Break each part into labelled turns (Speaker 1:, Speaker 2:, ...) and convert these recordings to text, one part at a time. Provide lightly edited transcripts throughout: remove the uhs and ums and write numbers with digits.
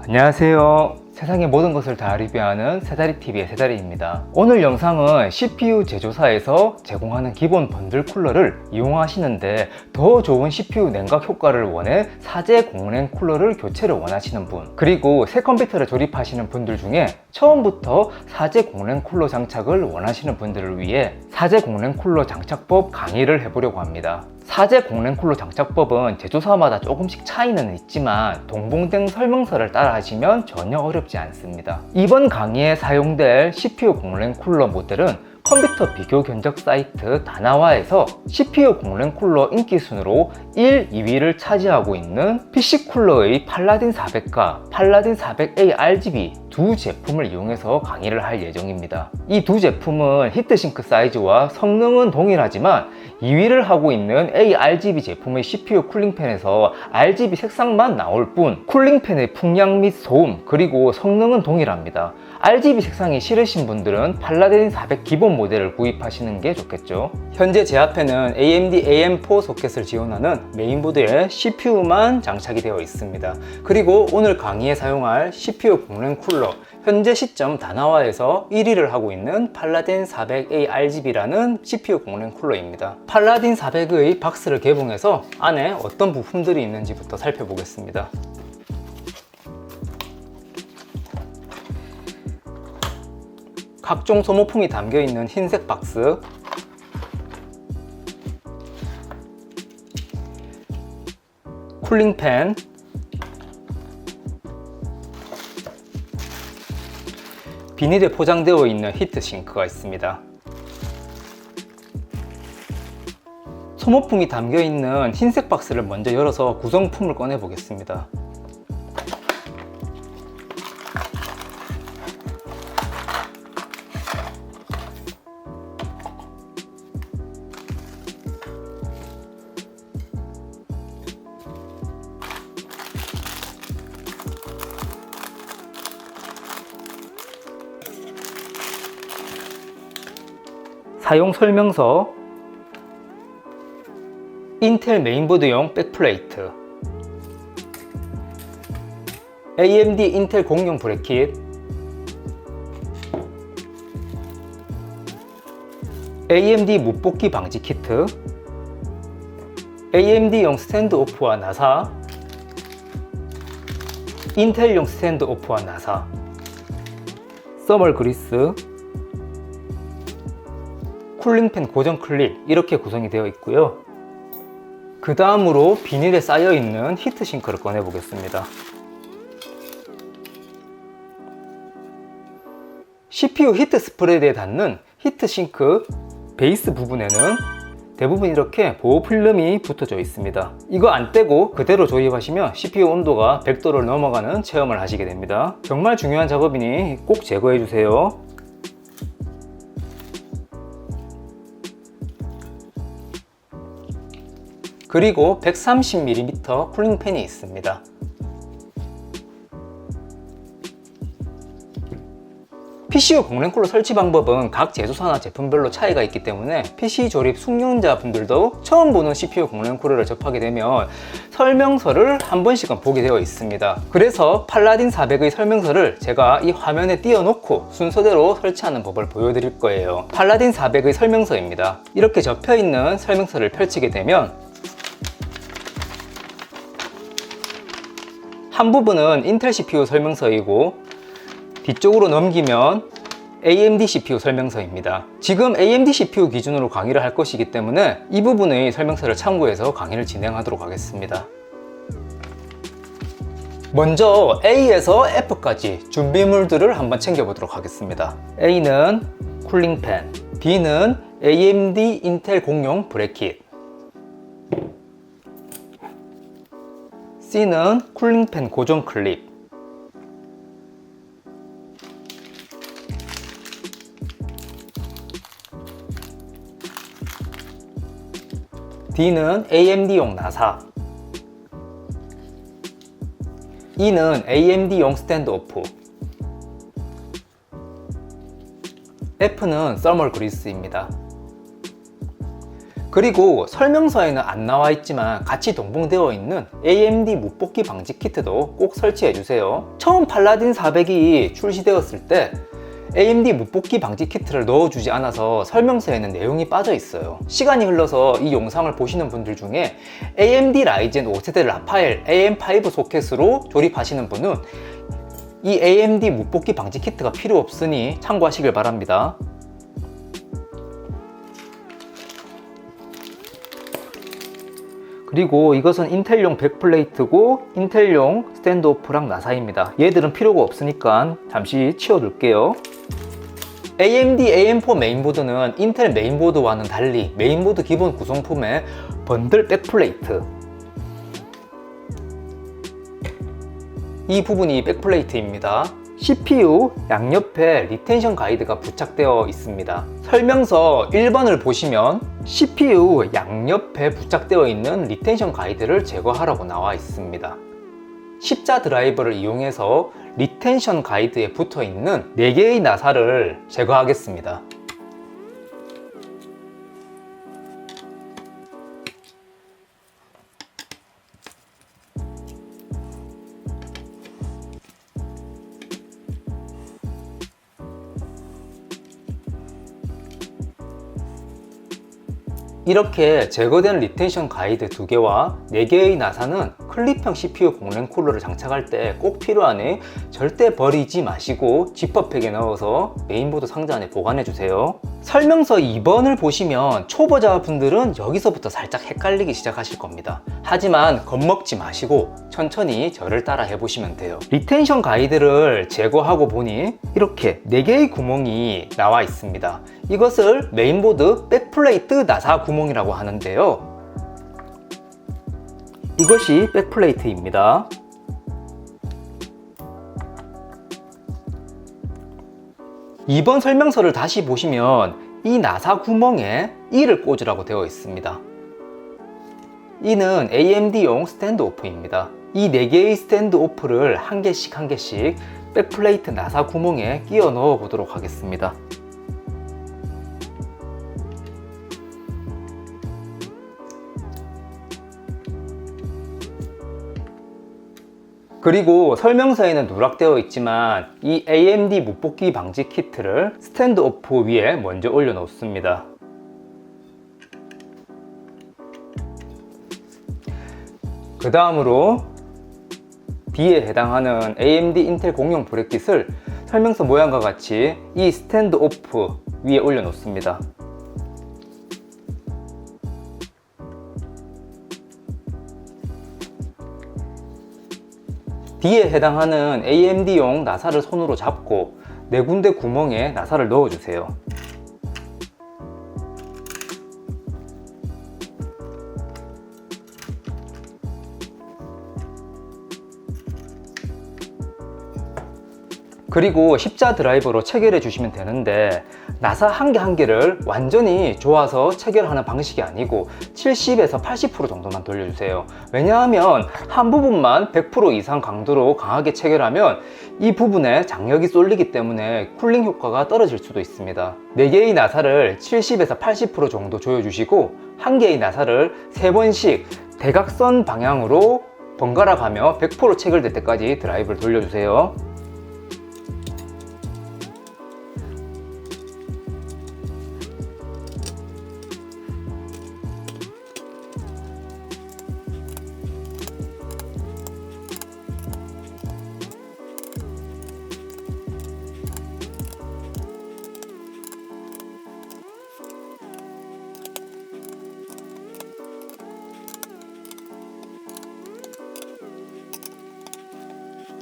Speaker 1: 안녕하세요. 세상의 모든 것을 다 리뷰하는 새다리TV의 새다리입니다. 오늘 영상은 CPU 제조사에서 제공하는 기본 번들 쿨러를 이용하시는데 더 좋은 CPU 냉각 효과를 원해 사제 공랭 쿨러를 교체를 원하시는 분, 그리고 새 컴퓨터를 조립하시는 분들 중에 처음부터 사제 공랭 쿨러 장착을 원하시는 분들을 위해 사제 공랭 쿨러 장착법 강의를 해보려고 합니다. 사제 공랭 쿨러 장착법은 제조사마다 조금씩 차이는 있지만 동봉된 설명서를 따라 하시면 전혀 어렵지 않습니다. 이번 강의에 사용될 CPU 공랭 쿨러 모델은 컴퓨터 비교 견적 사이트 다나와에서 CPU 공랭 쿨러 인기 순으로 1, 2위를 차지하고 있는 PC 쿨러의 팔라딘 400과 팔라딘 400A RGB 두 제품을 이용해서 강의를 할 예정입니다. 이 두 제품은 히트싱크 사이즈와 성능은 동일하지만 2위를 하고 있는 ARGB 제품의 CPU 쿨링팬에서 RGB 색상만 나올 뿐 쿨링팬의 풍량 및 소음 그리고 성능은 동일합니다. RGB 색상이 싫으신 분들은 팔라딘 400 기본 모델을 구입하시는 게 좋겠죠. 현재 제 앞에는 AMD AM4 소켓을 지원하는 메인보드에 CPU만 장착이 되어 있습니다. 그리고 오늘 강의에 사용할 CPU 공랭 쿨러, 현재 시점 다나와에서 1위를 하고 있는 팔라딘 400A RGB라는 CPU 공랭 쿨러입니다. 팔라딘 400의 박스를 개봉해서 안에 어떤 부품들이 있는지부터 살펴보겠습니다. 각종 소모품이 담겨있는 흰색 박스, 쿨링팬, 비닐에 포장되어 있는 히트싱크가 있습니다. 소모품이 담겨있는 흰색 박스를 먼저 열어서 구성품을 꺼내 보겠습니다. 사용 설명서, 인텔 메인보드용 백플레이트, AMD 인텔 공용 브래킷, AMD 못 뽑기 방지 키트, AMD용 스탠드 오프와 나사, 인텔용 스탠드 오프와 나사, 서멀 그리스, 쿨링팬 고정 클립, 이렇게 구성이 되어 있고요. 그 다음으로 비닐에 쌓여있는 히트싱크를 꺼내 보겠습니다. CPU 히트 스프레드에 닿는 히트싱크 베이스 부분에는 대부분 이렇게 보호 필름이 붙어져 있습니다. 이거 안 떼고 그대로 조립하시면 CPU 온도가 100도를 넘어가는 체험을 하시게 됩니다. 정말 중요한 작업이니 꼭 제거해 주세요. 그리고 130mm 쿨링팬이 있습니다. PCU 공랭 쿨러 설치 방법은 각 제조사나 제품별로 차이가 있기 때문에 PC 조립 숙련자 분들도 처음 보는 CPU 공랭 쿨러를 접하게 되면 설명서를 한 번씩은 보게 되어 있습니다. 그래서 팔라딘 400의 설명서를 제가 이 화면에 띄워놓고 순서대로 설치하는 법을 보여드릴 거예요. 팔라딘 400의 설명서입니다. 이렇게 접혀있는 설명서를 펼치게 되면 한 부분은 인텔 CPU 설명서이고 뒤쪽으로 넘기면 AMD CPU 설명서입니다. 지금 AMD CPU 기준으로 강의를 할 것이기 때문에 이 부분의 설명서를 참고해서 강의를 진행하도록 하겠습니다. 먼저 A에서 F까지 준비물들을 한번 챙겨보도록 하겠습니다. A는 쿨링팬, B는 AMD 인텔 공용 브래킷, C는 쿨링팬 고정 클립, D는 AMD용 나사, E는 AMD용 스탠드 오프, F는 서멀 그리스입니다. 그리고 설명서에는 안 나와 있지만 같이 동봉되어 있는 AMD 묻볶이 방지 키트도 꼭 설치해 주세요. 처음 팔라딘 400이 출시되었을 때 AMD 묻볶이 방지 키트를 넣어주지 않아서 설명서에는 내용이 빠져 있어요. 시간이 흘러서 이 영상을 보시는 분들 중에 AMD 라이젠 5세대 라파엘 AM5 소켓으로 조립하시는 분은 이 AMD 묻볶이 방지 키트가 필요 없으니 참고하시길 바랍니다. 그리고 이것은 인텔용 백플레이트고 인텔용 스탠드오프랑 나사입니다. 얘들은 필요가 없으니까 잠시 치워둘게요. AMD AM4 메인보드는 인텔 메인보드와는 달리 메인보드 기본 구성품에 번들 백플레이트, 이 부분이 백플레이트입니다. CPU 양옆에 리텐션 가이드가 부착되어 있습니다. 설명서 1번을 보시면 CPU 양옆에 부착되어 있는 리텐션 가이드를 제거하라고 나와 있습니다. 십자 드라이버를 이용해서 리텐션 가이드에 붙어 있는 4개의 나사를 제거하겠습니다. 이렇게 제거된 리텐션 가이드 2개와 4개의 나사는 클립형 CPU 공랭 쿨러를 장착할 때 꼭 필요하니 절대 버리지 마시고 지퍼백에 넣어서 메인보드 상자 안에 보관해 주세요. 설명서 2번을 보시면 초보자분들은 여기서부터 살짝 헷갈리기 시작하실 겁니다. 하지만 겁먹지 마시고 천천히 저를 따라 해보시면 돼요. 리텐션 가이드를 제거하고 보니 이렇게 4개의 구멍이 나와 있습니다. 이것을 메인보드 백플레이트 나사 구멍이라고 하는데요. 이것이 백플레이트입니다. 이번 설명서를 다시 보시면 이 나사 구멍에 E를 꽂으라고 되어 있습니다. E는 AMD용 스탠드오프입니다. 이 4개의 스탠드오프를 한 개씩 백플레이트 나사 구멍에 끼워 넣어 보도록 하겠습니다. 그리고 설명서에는 누락되어 있지만 이 AMD 묻볶이 방지 키트를 스탠드오프 위에 먼저 올려 놓습니다. 그 다음으로 D에 해당하는 AMD 인텔 공용 브래킷을 설명서 모양과 같이 이 스탠드오프 위에 올려 놓습니다. D에 해당하는 AMD용 나사를 손으로 잡고 4군데 구멍에 나사를 넣어주세요. 그리고 십자 드라이버로 체결해 주시면 되는데 나사 한 개를 완전히 조아서 체결하는 방식이 아니고 70에서 80% 정도만 돌려주세요. 왜냐하면 한 부분만 100% 이상 강도로 강하게 체결하면 이 부분에 장력이 쏠리기 때문에 쿨링 효과가 떨어질 수도 있습니다. 4개의 나사를 70에서 80% 정도 조여주시고 한 개의 나사를 3번씩 대각선 방향으로 번갈아 가며 100% 체결될 때까지 드라이브를 돌려주세요.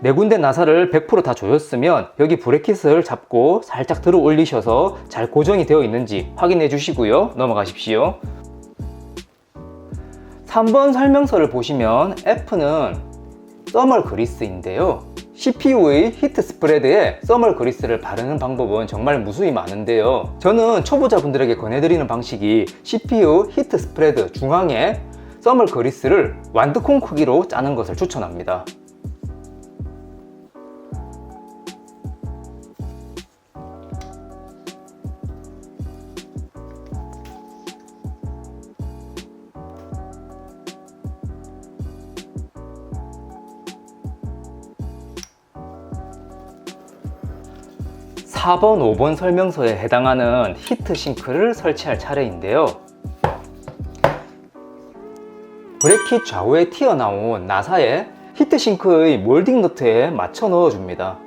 Speaker 1: 네 군데 나사를 100% 다 조였으면 여기 브래킷을 잡고 살짝 들어 올리셔서 잘 고정이 되어 있는지 확인해 주시고요. 넘어가십시오. 3번 설명서를 보시면 F는 서멀 그리스인데요. CPU의 히트 스프레드에 서멀 그리스를 바르는 방법은 정말 무수히 많은데요. 저는 초보자분들에게 권해드리는 방식이 CPU 히트 스프레드 중앙에 서멀 그리스를 완두콩 크기로 짜는 것을 추천합니다. 4번, 5번 설명서에 해당하는 히트싱크를 설치할 차례인데요. 브레이킷 좌우에 튀어나온 나사에 히트싱크의 몰딩 너트에 맞춰 넣어줍니다.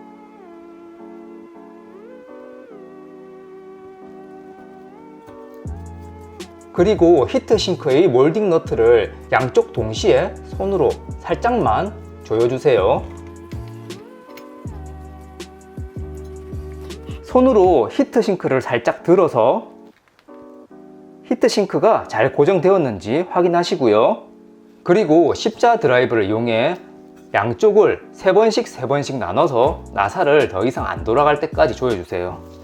Speaker 1: 그리고 히트싱크의 몰딩 너트를 양쪽 동시에 손으로 살짝만 조여주세요. 손으로 히트싱크를 살짝 들어서 히트싱크가 잘 고정되었는지 확인하시고요. 그리고 십자 드라이브를 이용해 양쪽을 3번씩 나눠서 나사를 더 이상 안 돌아갈 때까지 조여주세요.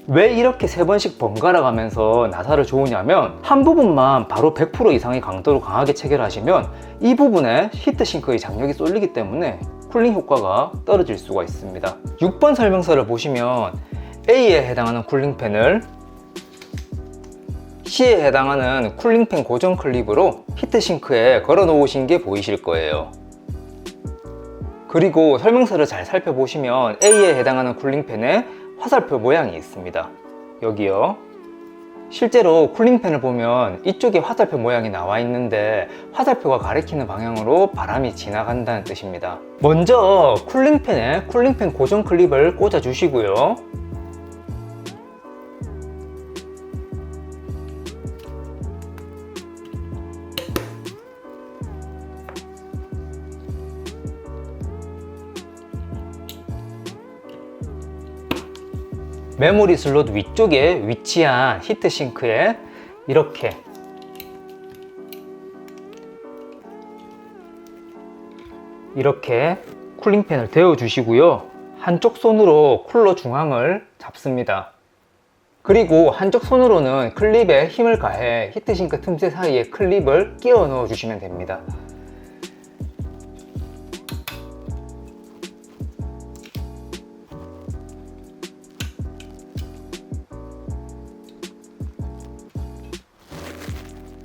Speaker 1: 왜 이렇게 3번씩 번갈아 가면서 나사를 조으냐면, 한 부분만 바로 100% 이상의 강도로 강하게 체결하시면 이 부분에 히트싱크의 장력이 쏠리기 때문에 쿨링 효과가 떨어질 수가 있습니다. 6번 설명서를 보시면 A에 해당하는 쿨링팬을 C에 해당하는 쿨링팬 고정 클립으로 히트싱크에 걸어 놓으신 게 보이실 거예요. 그리고 설명서를 잘 살펴보시면 A에 해당하는 쿨링팬에 화살표 모양이 있습니다. 여기요. 실제로 쿨링팬을 보면 이쪽에 화살표 모양이 나와 있는데 화살표가 가리키는 방향으로 바람이 지나간다는 뜻입니다. 먼저 쿨링팬에 쿨링팬 고정 클립을 꽂아 주시고요. 메모리 슬롯 위쪽에 위치한 히트싱크에 이렇게 쿨링팬을 대어 주시고요. 한쪽 손으로 쿨러 중앙을 잡습니다. 그리고 한쪽 손으로는 클립에 힘을 가해 히트싱크 틈새 사이에 클립을 끼워 넣어 주시면 됩니다.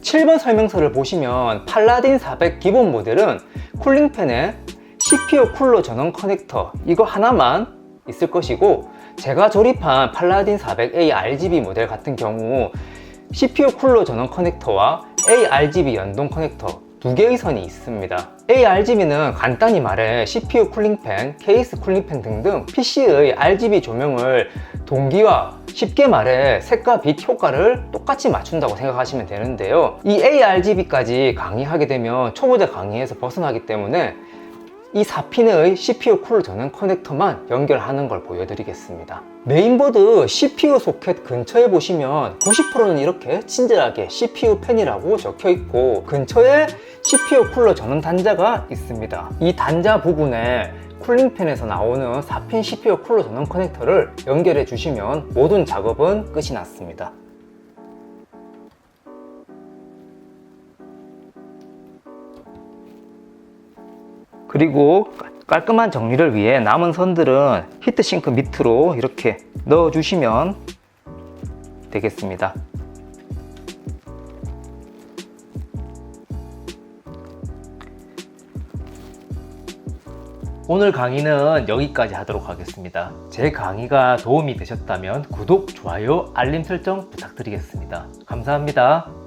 Speaker 1: (7번) 설명서를 보시면 팔라딘 400 기본 모델은 쿨링팬에 CPU 쿨러 전원 커넥터 이거 하나만 있을 것이고, 제가 조립한 팔라딘 400A RGB 모델 같은 경우 CPU 쿨러 전원 커넥터와 ARGB 연동 커넥터 두 개의 선이 있습니다. ARGB는 간단히 말해 CPU 쿨링팬, 케이스 쿨링팬 등등 PC의 RGB 조명을 동기화, 쉽게 말해 색과 빛 효과를 똑같이 맞춘다고 생각하시면 되는데요. 이 ARGB까지 강의하게 되면 초보자 강의에서 벗어나기 때문에 이 4핀의 CPU 쿨러 전원 커넥터만 연결하는 걸 보여드리겠습니다. 메인보드 CPU 소켓 근처에 보시면 90%는 이렇게 친절하게 CPU 팬이라고 적혀 있고, 근처에 CPU 쿨러 전원 단자가 있습니다. 이 단자 부분에 쿨링팬에서 나오는 4핀 CPU 쿨러 전원 커넥터를 연결해 주시면 모든 작업은 끝이 났습니다. 그리고 깔끔한 정리를 위해 남은 선들은 히트싱크 밑으로 이렇게 넣어 주시면 되겠습니다. 오늘 강의는 여기까지 하도록 하겠습니다. 제 강의가 도움이 되셨다면 구독, 좋아요, 알림 설정 부탁드리겠습니다. 감사합니다.